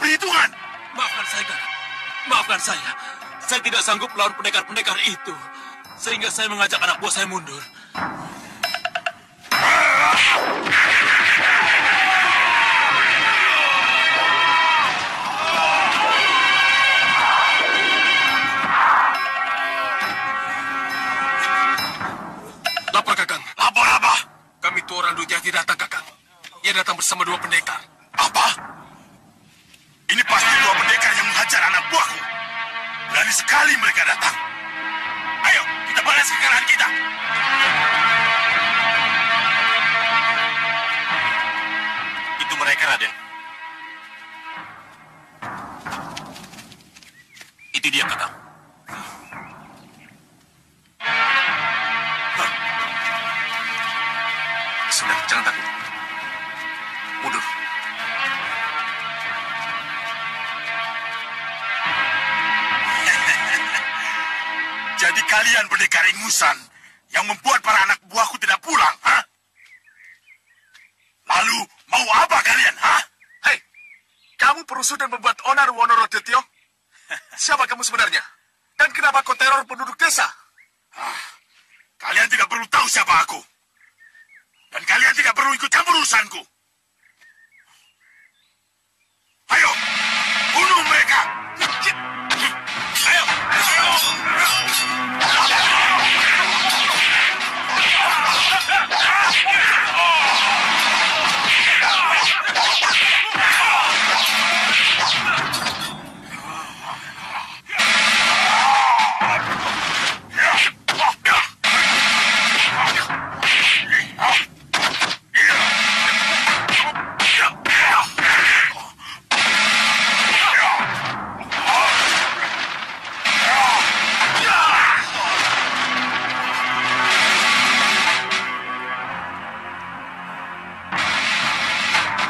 perhitungan. Maafkan saya, Kakang. Maafkan saya. Saya tidak sanggup melawan pendekar-pendekar itu. Sehingga saya mengajak anak buah saya mundur. Lapor, Kakang. Lapor apa? Kami Tuan Dujati datang, Kakang. Ia datang bersama 2 pendekar. Apa? Ini pasti 2 pendekar yang menghajar anak buahku. Berani sekali mereka datang. Ayo, kita balas kekalahan kita. Itu mereka, Raden. Itu dia, Kakang. Sudah, jangan takut. Mundur. Jadi kalian pendekar ingusan yang membuat para anak buahku tidak pulang, ha? Lalu mau apa kalian, ha? Hei, kamu perusuh dan membuat onar Wonorodetyo? Siapa kamu sebenarnya? Dan kenapa kau teror penduduk desa? Kalian tidak perlu tahu siapa aku. Dan kalian tidak perlu ikut campur urusanku. Ayo, bunuh mereka. Ayo.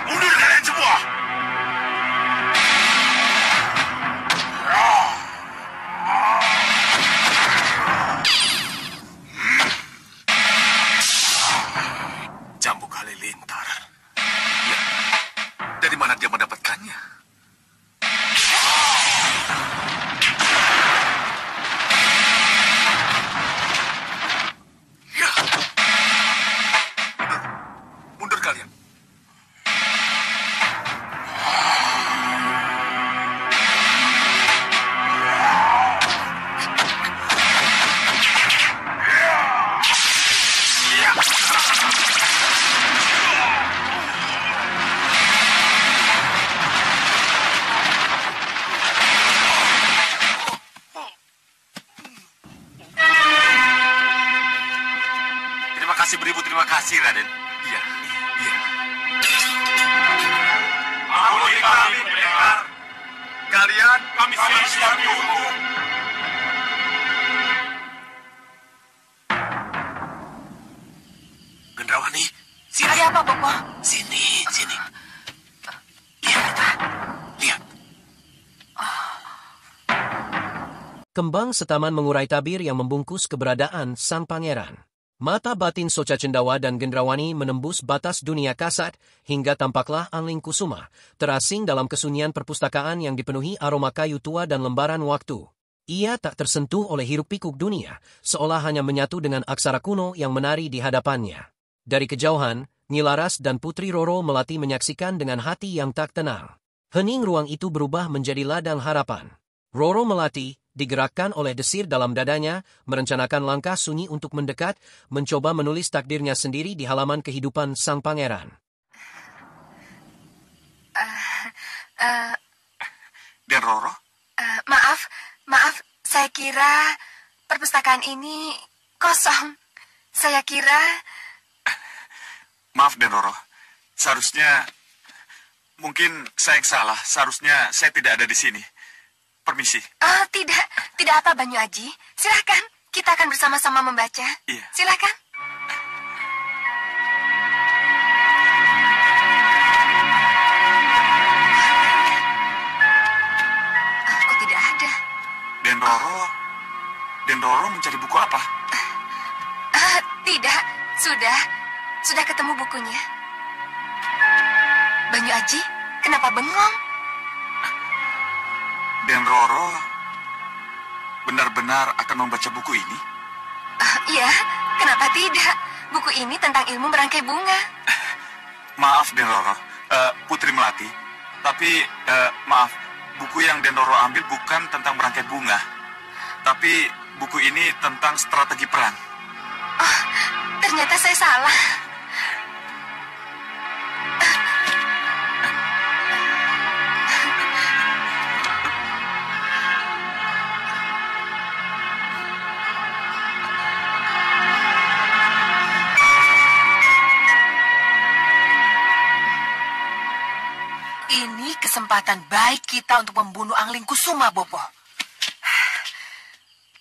Mundur kalian semua. Cambuk halilintar. Ya, dari mana dia mendapatkannya? Ya. Mundur. Mundur kalian. Terima kasih beribu, terima kasih, Raden. Iya, iya. Ampuni kami, pendekar. Kalian Kami siap dihukum. Gendrawani, sini. Ada apa, Bopo? Sini, sini. Lihat, lihat. Kembang setaman mengurai tabir yang membungkus keberadaan sang pangeran. Mata batin Soca Cendawa dan Gendrawani menembus batas dunia kasat hingga tampaklah Angling Kusuma, terasing dalam kesunyian perpustakaan yang dipenuhi aroma kayu tua dan lembaran waktu. Ia tak tersentuh oleh hiruk-pikuk dunia, seolah hanya menyatu dengan aksara kuno yang menari di hadapannya. Dari kejauhan, Nyilaras dan Putri Roro Melati menyaksikan dengan hati yang tak tenang. Hening ruang itu berubah menjadi ladang harapan. Roro Melati, digerakkan oleh desir dalam dadanya, merencanakan langkah sunyi untuk mendekat, mencoba menulis takdirnya sendiri di halaman kehidupan sang pangeran. Dan Roro? Maaf, saya kira perpustakaan ini kosong. Saya kira... Maaf, Den Roro. Seharusnya... Mungkin saya yang salah. Seharusnya saya tidak ada di sini. Permisi. Tidak apa, Banyu Aji. Silakan, kita akan bersama-sama membaca. Iya. Silakan. Kok tidak ada? Den Roro mencari buku apa? Tidak, sudah ketemu bukunya. Banyu Aji, kenapa bengong? Dan Roro benar-benar akan membaca buku ini? Iya, kenapa tidak? Buku ini tentang ilmu merangkai bunga. Maaf, Den Roro, Putri Melati. Tapi, maaf, buku yang Den Roro ambil bukan tentang merangkai bunga. Tapi, buku ini tentang strategi perang. Oh, ternyata saya salah. Ini kesempatan baik kita untuk membunuh Angling Kusuma, Bopo.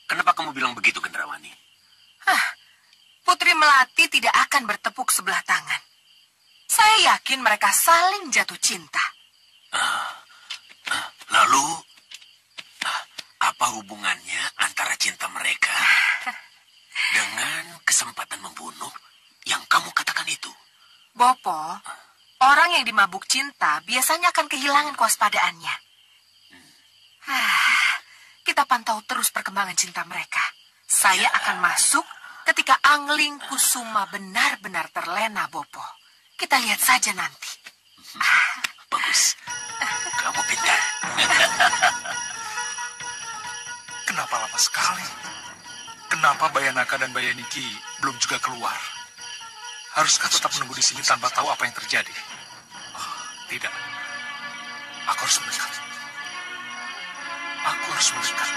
Kenapa kamu bilang begitu, Gendrawani? Putri Melati tidak akan bertepuk sebelah tangan. Saya yakin mereka saling jatuh cinta. Lalu, apa hubungannya antara cinta mereka dengan kesempatan membunuh yang kamu katakan itu? Bopo, orang yang dimabuk cinta biasanya akan kehilangan kewaspadaannya. Kita pantau terus perkembangan cinta mereka. Saya akan masuk ketika Angling Kusuma benar-benar terlena, Bopo. Kita lihat saja nanti. Bagus. Kamu pintar. Kenapa lama sekali? Kenapa Bayanaka dan Bayaniki belum juga keluar? Haruskah tetap menunggu di sini tanpa tahu apa yang terjadi? Tidak. Aku harus mendekat. Aku harus mendekat.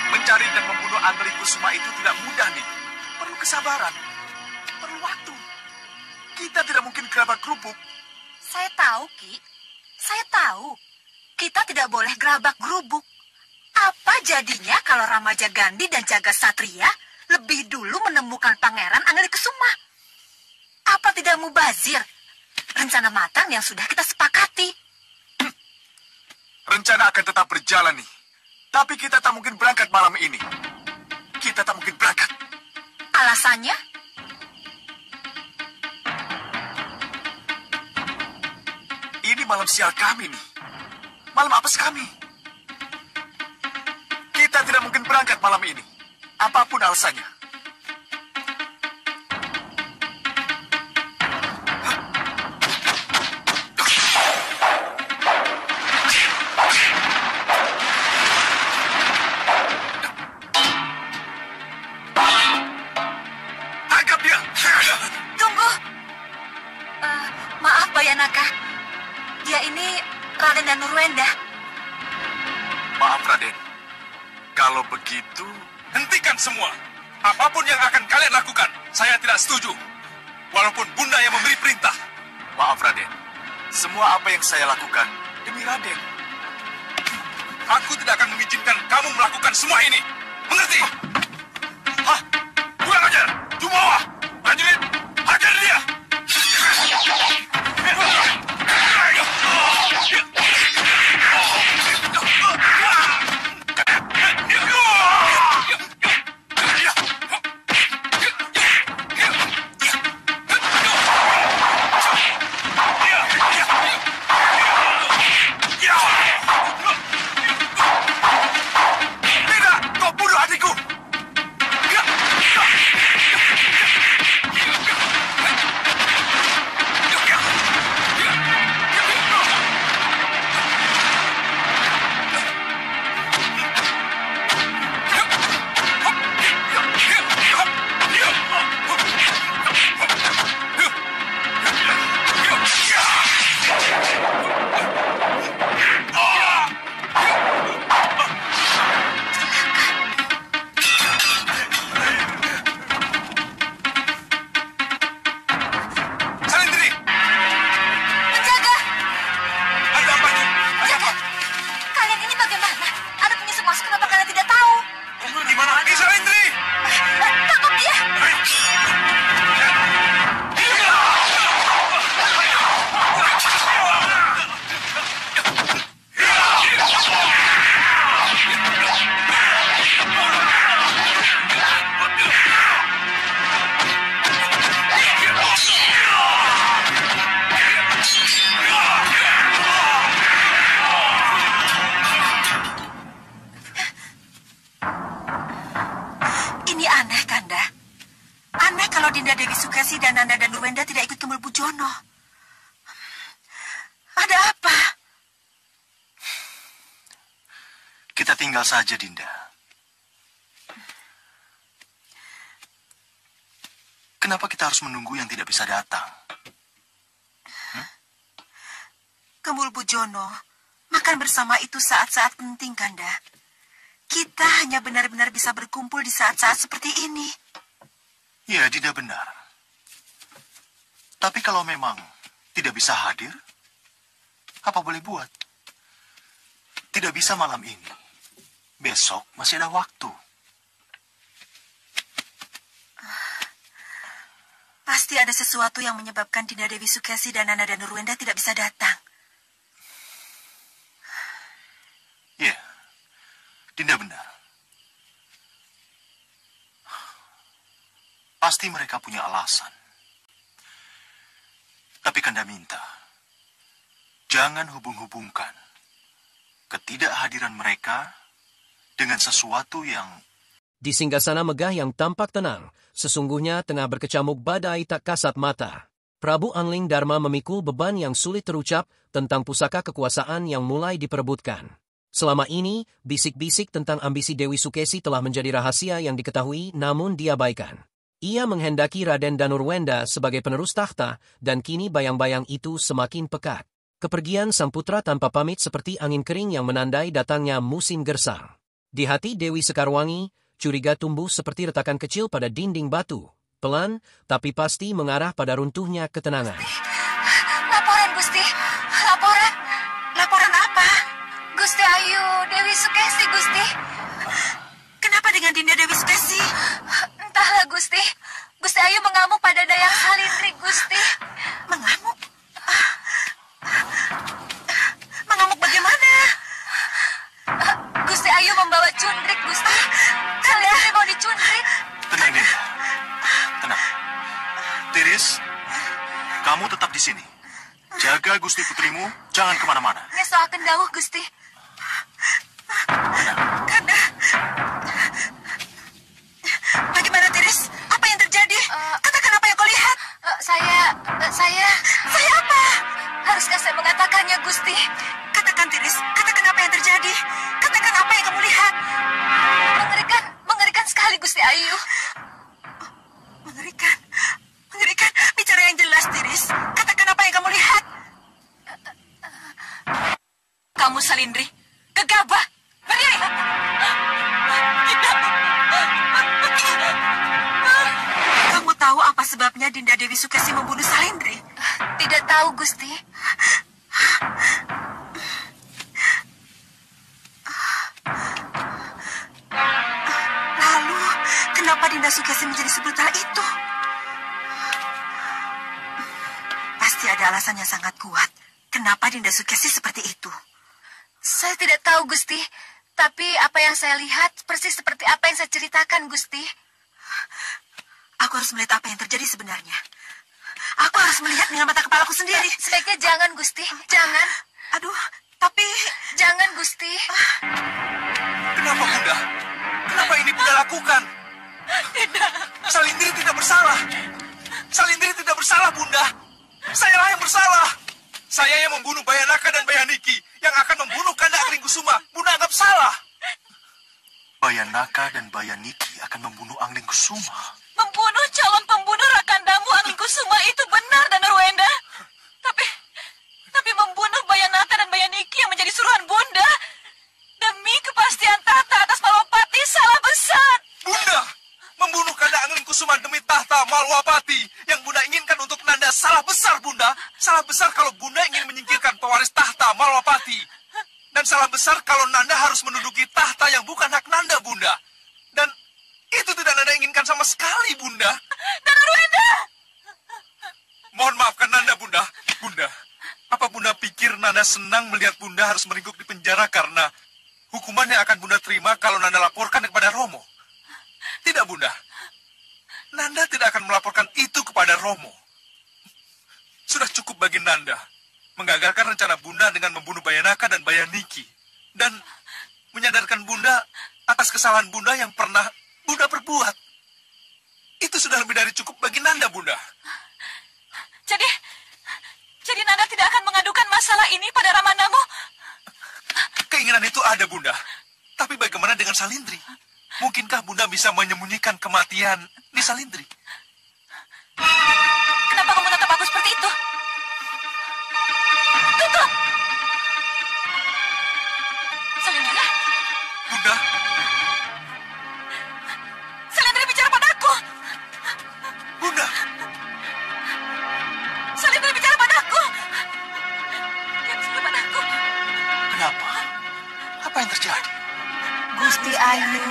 Mencari dan membunuh Angling Kusuma itu tidak mudah, nih. Perlu kesabaran. Perlu waktu. Kita tidak mungkin gerabak gerubuk. Saya tahu, Ki. Saya tahu. Kita tidak boleh gerabak gerubuk. Apa jadinya kalau Ramaja Gandhi dan Jagat Satria lebih dulu menemukan Pangeran Angling Kusuma? Apa tidak mubazir? Rencana matang yang sudah kita sepakati. Rencana akan tetap berjalan, nih. Tapi kita tak mungkin berangkat malam ini. Kita tak mungkin berangkat. Alasannya? Ini malam sial kami, nih. Malam apes kami. Kita tidak mungkin berangkat malam ini. Apapun alasannya. Tangkap dia! Tunggu. Maaf, Bayanaka. Dia ini Raden Danurwenda. Maaf, Raden. Kalau begitu, hentikan semua. Apapun yang akan kalian lakukan, saya tidak setuju. Walaupun Bunda yang memberi perintah. Maaf, Raden. Semua apa yang saya lakukan demi Raden. Aku tidak akan mengizinkan kamu melakukan semua ini. Mengerti? Hah? Kurang ajar! Jumawa! Prajurit! Hajar dia! Tidak! Kau bunuh adikku! tidak ikut ke Mulbujono? Ada apa? Kita tinggal saja, Dinda. Kenapa kita harus menunggu yang tidak bisa datang? Ke Mulbujono, makan bersama itu saat-saat penting, Kanda. Kita hanya benar-benar bisa berkumpul di saat-saat seperti ini. Ya, Dinda benar. Tapi kalau memang tidak bisa hadir, apa boleh buat? Tidak bisa malam ini. Besok masih ada waktu. Pasti ada sesuatu yang menyebabkan Dinda Dewi Sukesi dan Nanda Danurwenda tidak bisa datang. Ya, Dinda benar. Pasti mereka punya alasan. Tapi Kanda minta, jangan hubung-hubungkan ketidakhadiran mereka dengan sesuatu yang... Di singgasana megah yang tampak tenang, sesungguhnya tengah berkecamuk badai tak kasat mata. Prabu Angling Dharma memikul beban yang sulit terucap tentang pusaka kekuasaan yang mulai diperebutkan. Selama ini, bisik-bisik tentang ambisi Dewi Sukesi telah menjadi rahasia yang diketahui namun diabaikan. Ia menghendaki Raden Danurwenda sebagai penerus tahta, dan kini bayang-bayang itu semakin pekat. Kepergian sang putra tanpa pamit seperti angin kering yang menandai datangnya musim gersang. Di hati Dewi Sekarwangi, curiga tumbuh seperti retakan kecil pada dinding batu. Pelan, tapi pasti mengarah pada runtuhnya ketenangan. Laporan, Gusti. Laporan. Laporan apa? Gusti Ayu, Dewi Sukesi, Gusti. Kenapa dengan Dinda Dewi Sukesi? Entahlah, Gusti. Gusti Ayu mengamuk pada Dayang Salindri, Gusti. Mengamuk? Mengamuk bagaimana? Gusti Ayu membawa cundrik, Gusti. Salindri mau dicundrik. Tenang, Dinda. Tenang. Tiris, kamu tetap di sini. Jaga Gusti Putrimu, jangan kemana-mana. Ngeso akan dawuh, Gusti. Kanda. Bagaimana, Tiris? Apa yang terjadi? Katakan apa yang kau lihat. Saya apa? haruskah saya mengatakannya, Gusti? Katakan, Tiris. Katakan apa yang terjadi. Katakan apa yang kamu lihat. Mengerikan sekali, Gusti Ayu. Mengerikan. Bicara yang jelas, Tiris. Katakan apa yang kamu lihat. Kamu Salindri, gegabah. Berdiri. Kamu tahu apa sebabnya Dinda Dewi Sukesi membunuh Salindri? Tidak tahu, Gusti. Lalu, kenapa Dinda Sukesi menjadi sebrutal itu? Pasti ada alasan yang sangat kuat. Kenapa Dinda Sukesi seperti itu? Saya tidak tahu, Gusti. Tapi apa yang saya lihat persis seperti apa yang saya ceritakan, Gusti. Aku harus melihat apa yang terjadi sebenarnya. Aku harus melihat dengan mata kepalaku sendiri. Sebaiknya jangan, Gusti. Jangan. Aduh, tapi... Jangan, Gusti. Kenapa, Bunda? Kenapa ini Bunda lakukan? Salindri tidak bersalah. Salindri tidak bersalah, Bunda. Sayalah yang bersalah. Saya yang membunuh Bayanaka dan Bayaniki, yang akan membunuh Kanda Anglingkusuma. Bunda anggap salah. Bayanaka dan Bayaniki akan membunuh Anglingkusuma. Membunuh calon pembunuh Rakandamu Anglingkusuma itu benar, Danurwenda. Tapi membunuh Bayanaka dan Bayaniki yang menjadi suruhan Bunda demi kepastian tahta atas Malwapati salah besar. Bunda, membunuh Kanda Anglingkusuma demi tahta Malwapati yang Bunda inginkan untuk Nanda salah besar, Bunda. Salah besar kalau Bunda ingin menyingkirkan pewaris tahta Malwapati. Dan salah besar kalau Nanda harus menduduki tahta yang bukan hak Nanda, Bunda. Dan itu tidak Nanda inginkan sama sekali, Bunda. Danurwenda! Mohon maafkan Nanda, Bunda. Bunda, apa Bunda pikir Nanda senang melihat Bunda harus meringkuk di penjara karena hukuman yang akan Bunda terima kalau Nanda laporkan kepada Romo? Tidak, Bunda. Nanda tidak akan melaporkan itu kepada Romo. Sudah cukup bagi Nanda menggagalkan rencana Bunda dengan membunuh Bayanaka dan Bayaniki. Dan menyadarkan Bunda atas kesalahan Bunda yang pernah Bunda perbuat. Itu sudah lebih dari cukup bagi Nanda, Bunda. ini pada Ramanamu? Keinginan itu ada, Bunda. Tapi bagaimana dengan Salindri? Mungkinkah Bunda bisa menyembunyikan kematian di Salindri? Kenapa kamu tatap aku seperti itu? Tutup! Salindri? Bunda, Salindri bicara padaku! Bunda, Salindri bicara padaku! Dia bicara padaku. kenapa? Apa yang terjadi? Gusti Ayu.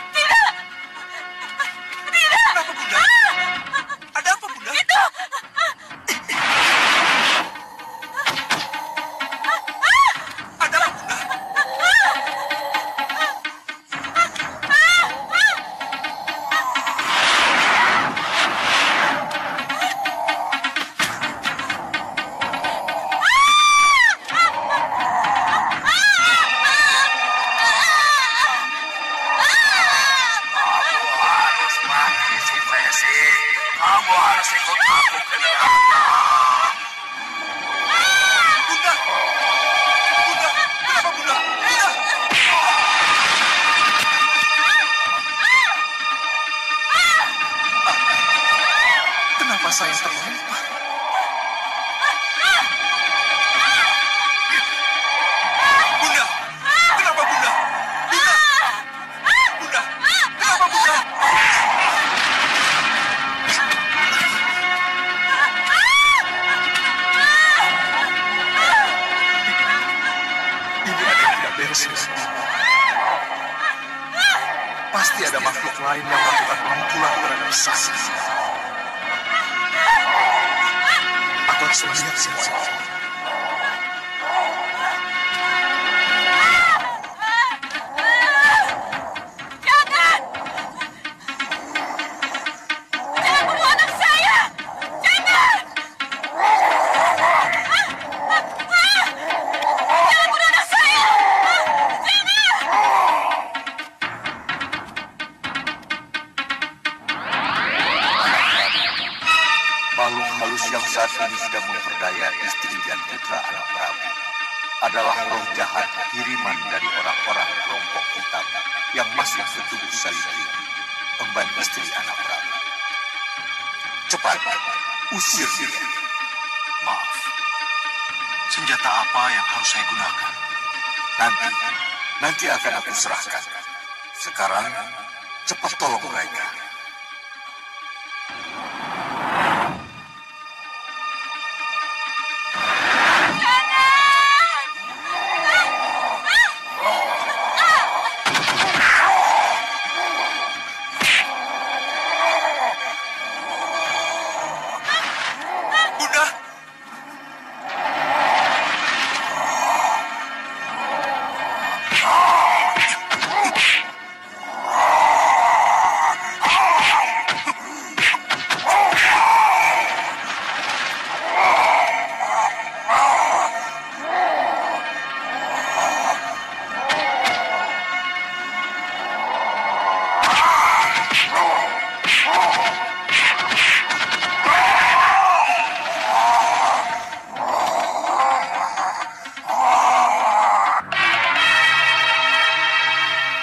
Tidak! Tidak! Kenapa, Bunda? Ada apa, Bunda? Itu! Ada apa, Bunda? Harus mati si Plesi. Kamu harus ikut aku ke neraka. Bunda! Bunda! Kenapa, Bunda? Bunda! Kenapa saya terlempar? Bunda! Kenapa, Bunda? Bunda! Bunda! Kenapa, Bunda? Ini ada yang tidak beres. Pasti ada makhluk lain yang melakukan pemukulan terhadap saya. Aku harus melihat semua. Jangan! Jangan bunuh anak saya! Jangan! Jangan bunuh anak saya! Makhluk halus yang saat ini sedang memperdaya istri dan putra anak Prabu adalah roh jahat kiriman dari orang-orang kelompok hitam yang masuk ke tubuh Salindri, emban istri anak Prabu. Cepat, usir dia. Maaf. Senjata apa yang harus saya gunakan? Nanti akan aku serahkan. Sekarang, cepat tolong mereka. Bunda!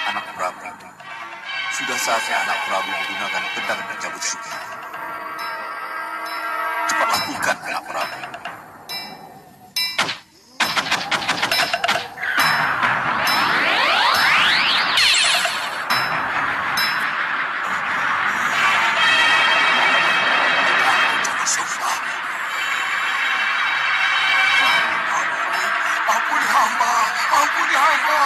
Anak Prabu, sudah saatnya anak Prabu menggunakan pedang pencabut syukur. Cepat lakukan, anak Prabu. Jangan sumpah. Ampuni hamba, ampuni hamba.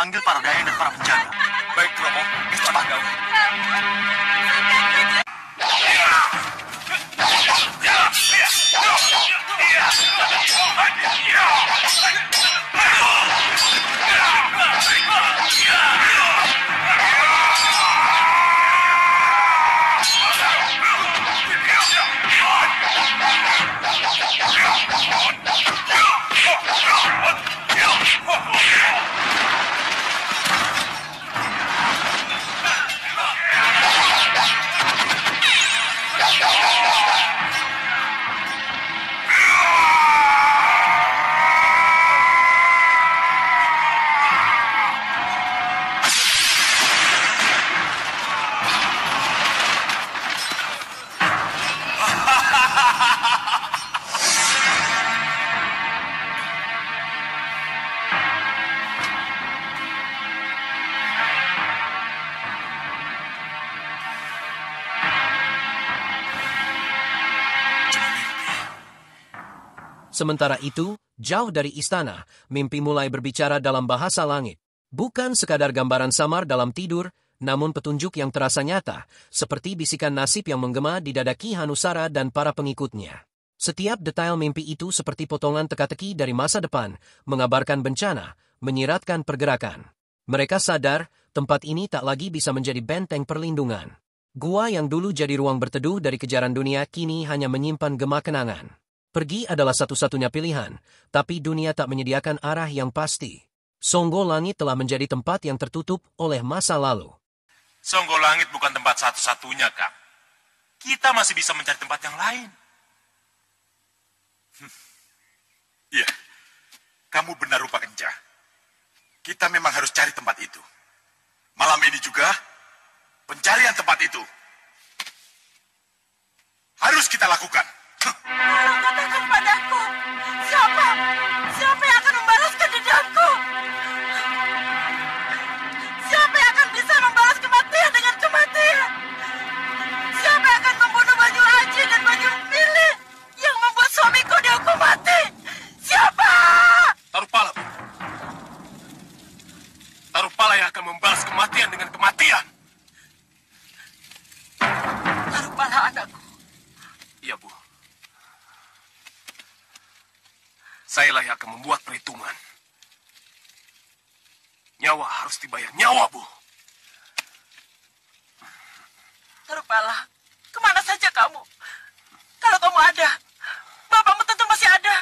panggil para dayang dan para penjaga. Baik, Romo. Cepat kau. Sementara itu, jauh dari istana, mimpi mulai berbicara dalam bahasa langit. Bukan sekadar gambaran samar dalam tidur, namun petunjuk yang terasa nyata, seperti bisikan nasib yang menggema di dada Ki Hanusara dan para pengikutnya. Setiap detail mimpi itu seperti potongan teka-teki dari masa depan, mengabarkan bencana, menyiratkan pergerakan. Mereka sadar, tempat ini tak lagi bisa menjadi benteng perlindungan. Gua yang dulu jadi ruang berteduh dari kejaran dunia kini hanya menyimpan gema kenangan. Pergi adalah satu-satunya pilihan, tapi dunia tak menyediakan arah yang pasti. Songgo Langit telah menjadi tempat yang tertutup oleh masa lalu. Songgo Langit bukan tempat satu-satunya, Kang. Kita masih bisa mencari tempat yang lain. Iya, kamu benar Rupa Kenca. Kita memang harus cari tempat itu. Malam ini juga, pencarian tempat itu harus kita lakukan. Tolong katakan padaku, siapa yang akan membalaskan dendamku? Siapa yang akan bisa membalas kematian dengan kematian? Siapa yang akan membunuh Banyu Aji dan Banyu Mili yang membuat suamiku dihukum mati? Siapa? Tarupala, Bu. Tarupala yang akan membalas kematian dengan kematian. Tarupala anakku. Iya, Bu. Sayalah yang akan membuat perhitungan. Nyawa harus dibayar nyawa, Bu. Tarupala, kemana saja kamu? Kalau kamu ada, bapakmu tentu masih ada.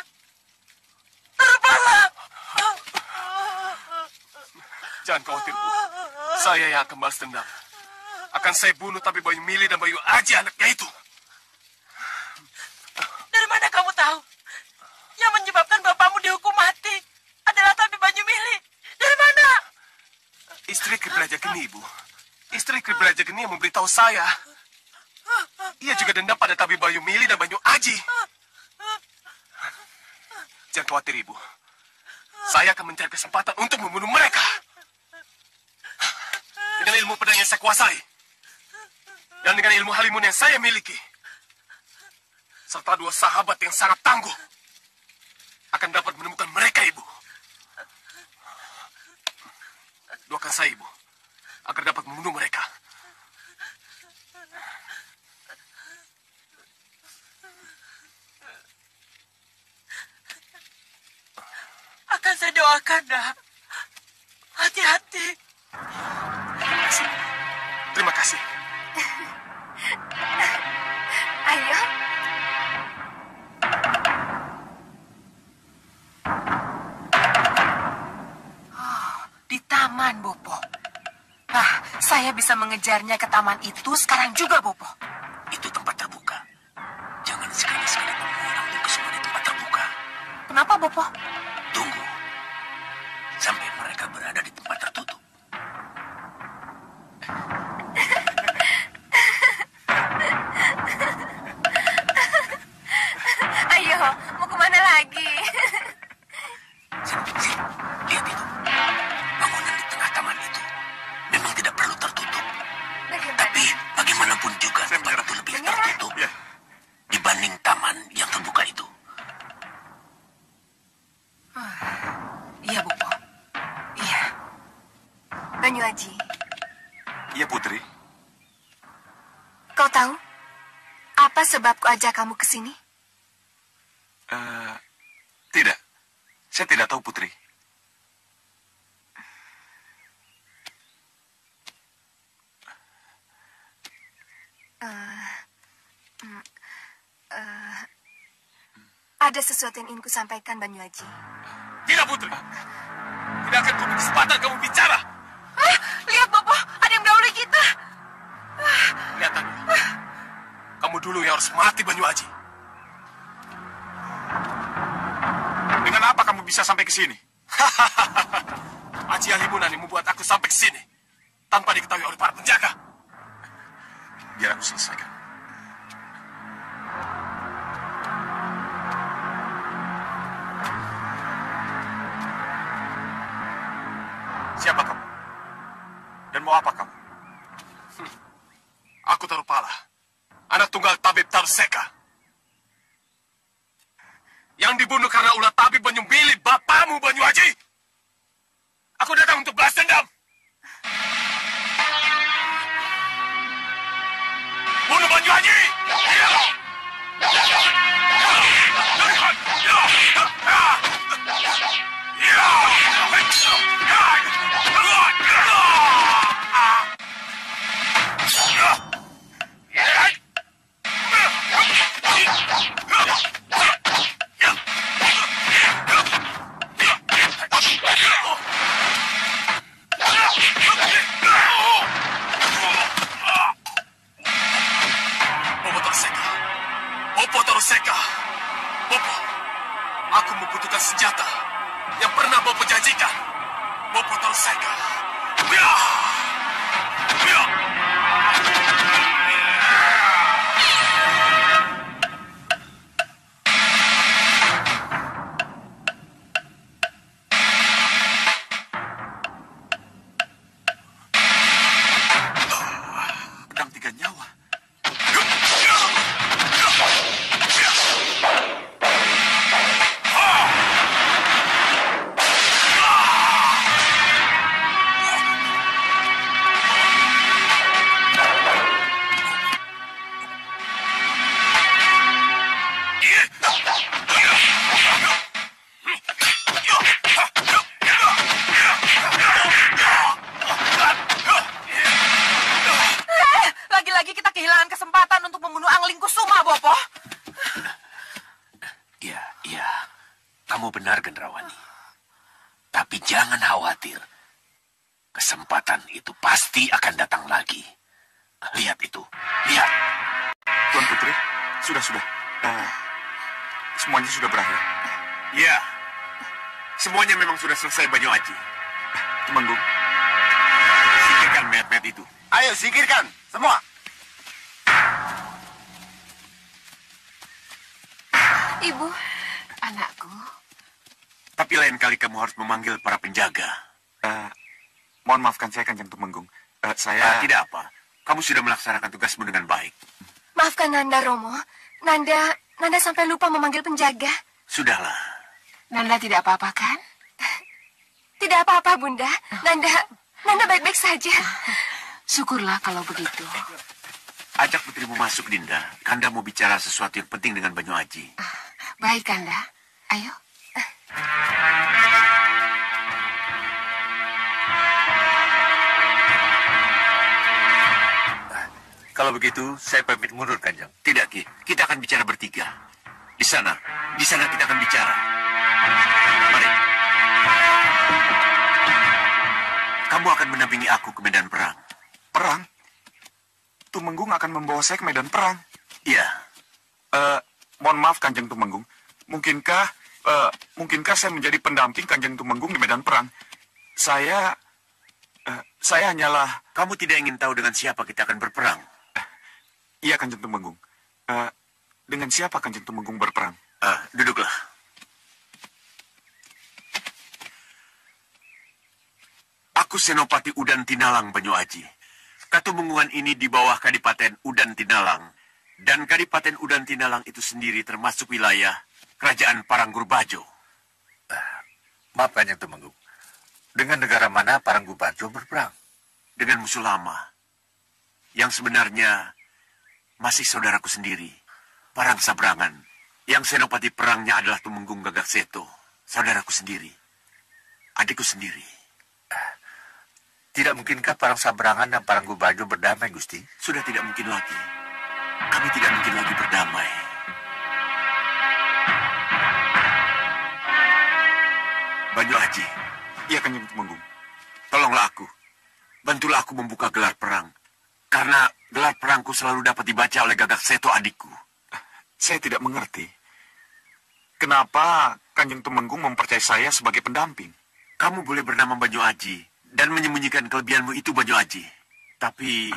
Tarupala! Jangan khawatir, Bu. Saya yang akan balas dendam. Akan saya bunuh tapi Bayu Mili dan Bayu Aji anaknya itu. Dari mana kamu tahu? Yang menyebabkan bapakmu dihukum mati adalah Tabib Banyu Mili. Dari mana? Istri Kribelaja Geni, Ibu. Istri Kribelaja Geni yang memberitahu saya. Ia juga dendam pada Tabib Bayu Mili dan Banyu Aji. Jangan khawatir, Ibu. Saya akan mencari kesempatan untuk membunuh mereka. Dengan ilmu pedang yang saya kuasai. Dan dengan ilmu halimun yang saya miliki. Serta dua sahabat yang sangat tangguh. Akan dapat menemukan mereka, Ibu. Doakan saya, Ibu, agar dapat membunuh mereka. Akan saya doakan, Dah. Hati-hati. Terima kasih. Terima kasih. Ayo. Di taman, Bopo. Saya bisa mengejarnya ke taman itu sekarang juga, Bopo. Itu tempat terbuka. Jangan sekali-sekali mengulang ke semua di tempat terbuka. Kenapa, Bopo? Tunggu. Sampai mereka berada di tempat tertutup. Ayo, mau kemana lagi? Sini, lihat itu. Bangunan di tengah taman itu memang tidak perlu tertutup. Tapi bagaimanapun juga tempat itu lebih tertutup dibanding taman yang terbuka itu. Banyu Aji. Iya, Putri. Kau tahu apa sebab ku ajak kamu ke sini? Tidak. Saya tidak tahu, Putri. Ada sesuatu yang ingin ku sampaikan, Banyu Aji. Tidak, Putri. Tidak akan kuberi kesempatan kamu bicara. Lihat, Bopo, ada yang mendahului kita. Lihat tadi. Kamu dulu yang harus mati, Banyu Aji. Dengan apa kamu bisa sampai ke sini? Aji Alimunan yang membuat aku sampai ke sini. Tanpa diketahui oleh para penjaga. Biar aku selesaikan. Siapa kamu? Dan mau apa kamu? Aku Tarupala, anak tunggal tabib Tarseka. Yang dibunuh karena ulah tabib menyumbili bapakmu, Banyu Aji. Aku datang untuk balas dendam. Bunuh Banyu Aji! Bopo Tarseka. Bopo, aku membutuhkan senjata yang pernah Bopo janjikan. Bopo Tarseka. Pedang 3 nyawa. Lagi-lagi kita kehilangan kesempatan untuk membunuh Angling Kusuma, Bopo. Iya. Kamu benar, Gendrawani. Tapi jangan khawatir. Kesempatan itu pasti akan datang lagi. Lihat itu. Lihat. Tuan Putri, sudah. Semuanya sudah berakhir. Iya. Semuanya memang sudah selesai, Banyu Aji. Temenggung. Singkirkan mayat-mayat itu. Ayo, singkirkan. Semua. Ibu. Anakku. Tapi lain kali kamu harus memanggil para penjaga. Mohon maafkan saya, Kanjeng Temenggung. Saya... Tidak apa. Kamu sudah melaksanakan tugasmu dengan baik. Maafkan Nanda, Romo. Nanda sampai lupa memanggil penjaga. Sudahlah. Nanda tidak apa-apa, kan? Tidak apa-apa, Bunda. Nanda baik-baik saja. Syukurlah kalau begitu. Ajak putrimu masuk, Dinda. Kanda mau bicara sesuatu yang penting dengan Banyu Aji. Baik, Kanda. Ayo. Kalau begitu, saya pamit mundur, Kanjeng. Tidak, Ki. Kita akan bicara bertiga. Di sana kita akan bicara. Mari. Kamu akan mendampingi aku ke medan perang. Perang? Tumenggung akan membawa saya ke medan perang. Iya. Mohon maaf, Kanjeng Tumenggung. Mungkinkah saya menjadi pendamping Kanjeng Tumenggung di medan perang? Saya hanyalah... Kamu tidak ingin tahu dengan siapa kita akan berperang? Iya, Kanjeng Tumenggung. Dengan siapa Kanjeng Tumenggung berperang? Duduklah. Aku Senopati Udan Tinalang, Banyu Aji. Katumenggungan ini di bawah Kadipaten Udan Tinalang. Dan Kadipaten Udan Tinalang itu sendiri termasuk wilayah Kerajaan Parangkurbajo. Maaf, Kanjeng Tumenggung. Dengan negara mana Parangkurbajo berperang? dengan musuh lama. Yang sebenarnya masih saudaraku sendiri, Parang Sabrangan. Yang senopati perangnya adalah Tumenggung Gagak Seto, saudaraku sendiri, adikku sendiri. Tidak mungkinkah Parang Sabrangan dan Parang Gubajo berdamai, Gusti? Sudah tidak mungkin lagi. Kami tidak mungkin lagi berdamai. Banyu Aji. Iya, Kanjeng Tumenggung. Tolonglah aku. Bantulah aku membuka gelar perang. Karena gelar perangku selalu dapat dibaca oleh Gagak Seto adikku. Saya tidak mengerti. Kenapa Kanjeng Tumenggung mempercayai saya sebagai pendamping? Kamu boleh bernama Banyu Aji dan menyembunyikan kelebihanmu itu, Banyu Aji. Tapi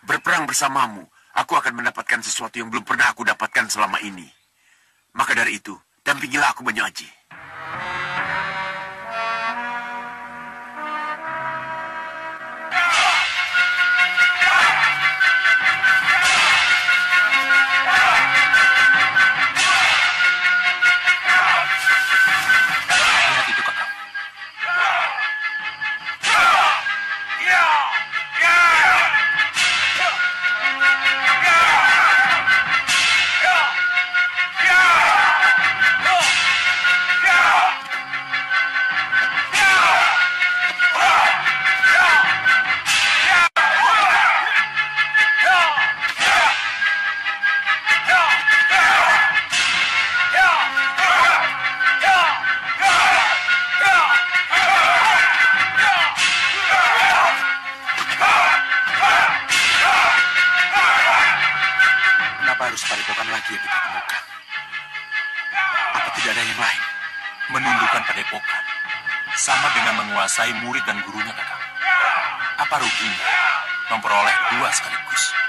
berperang bersamamu, aku akan mendapatkan sesuatu yang belum pernah aku dapatkan selama ini. Maka dari itu, dampingilah aku, Banyu Aji. Harus padepokan lagi yang kita temukan. Apa tidak ada yang lain? Menundukkan padepokan sama dengan menguasai murid dan gurunya, Kakang. Apa ruginya memperoleh dua sekaligus?